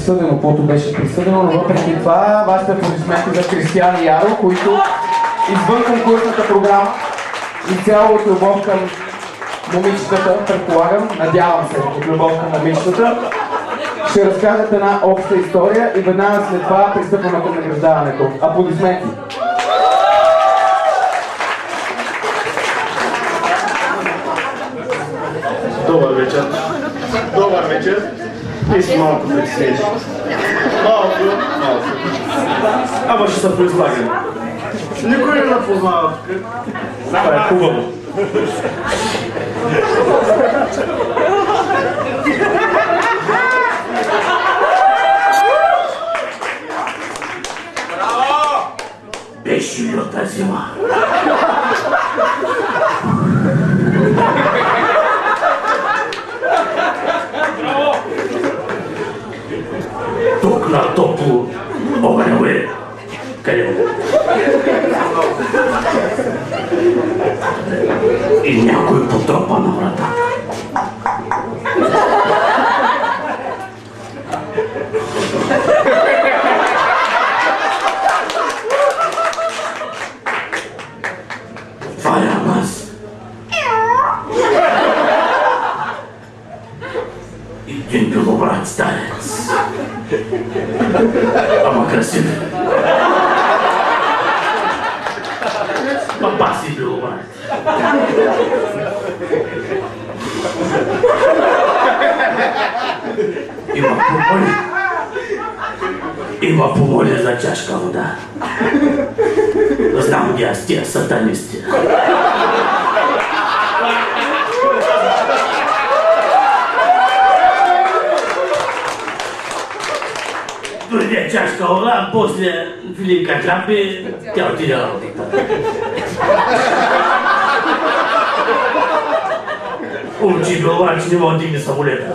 присъдено, каквото беше присъдено, но въпреки това вашите аплодисменти за Кристиян и Яро, които извън конкурсната програма и цяло от любов към момичетата, предполагам, надявам се, от любов към момичетата, ще разкажат една обща история и веднага след това пристъпваме към награждаването. Аплодисменти! Добър вечер! Добър вечер! И си малко притеснеш. Малко. Ама ще се произлагаме. Никой не напознава тук. Това е хубаво. Беше люта зима. Тук на топло огънево е. Къде? И някой потропа на врата. Отварям аз. Един белобрат старец. Ама красив. Папа си белобрат. Има помоля за чашка вода. Знам ги аз тия сатанисти. Дойде чашка вода, после Филипка хляпи, тя отиде на работата. Учи белобрат, че не мога да дигне самолета.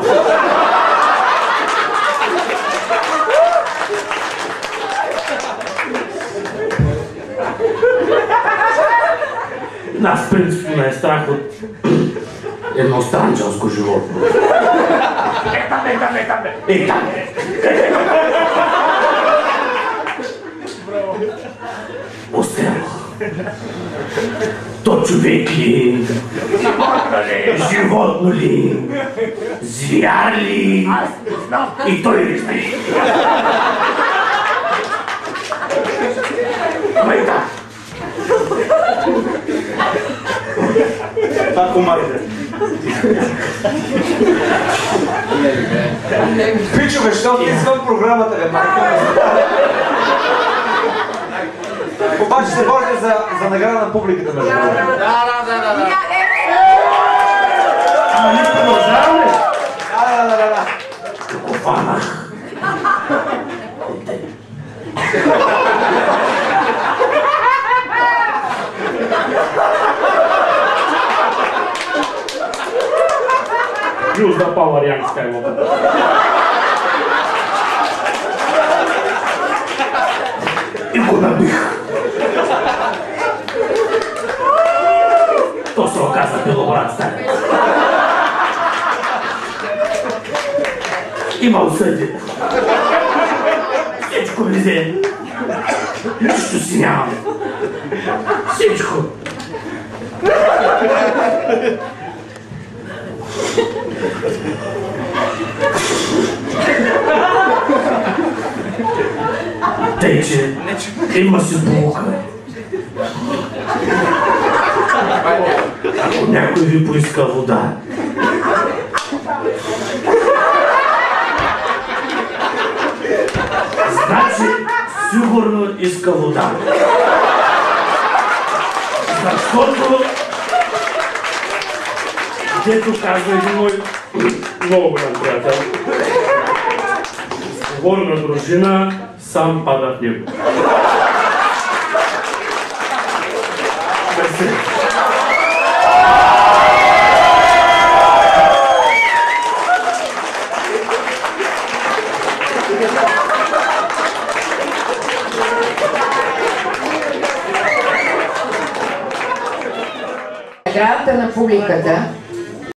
Нас принципно не е страх от едно странчелско животно. Там. Острел. То човек ли? Животно ли? Звяр ли? И той ли знае? Ама и там. Това комарите. Пичове, що ти извън програмата, бе, майка? Обаче се борите за награда на публиката, между другото. Да. Ама ние продължаваме. Да. Го фанах. Плюс да Павла Янг Скайлока. И го набих. То се оказа белобрат старец. Има осъди. Всичко везе. Нищо си нямам. Всичко. Тъй, че има си булка. Ако някой ви поиска вода, значи сигурно иска вода. Защото, дето казва един мой много голям приятел, сговорна дружина, сам пада в него. Мерси. Наградата на публиката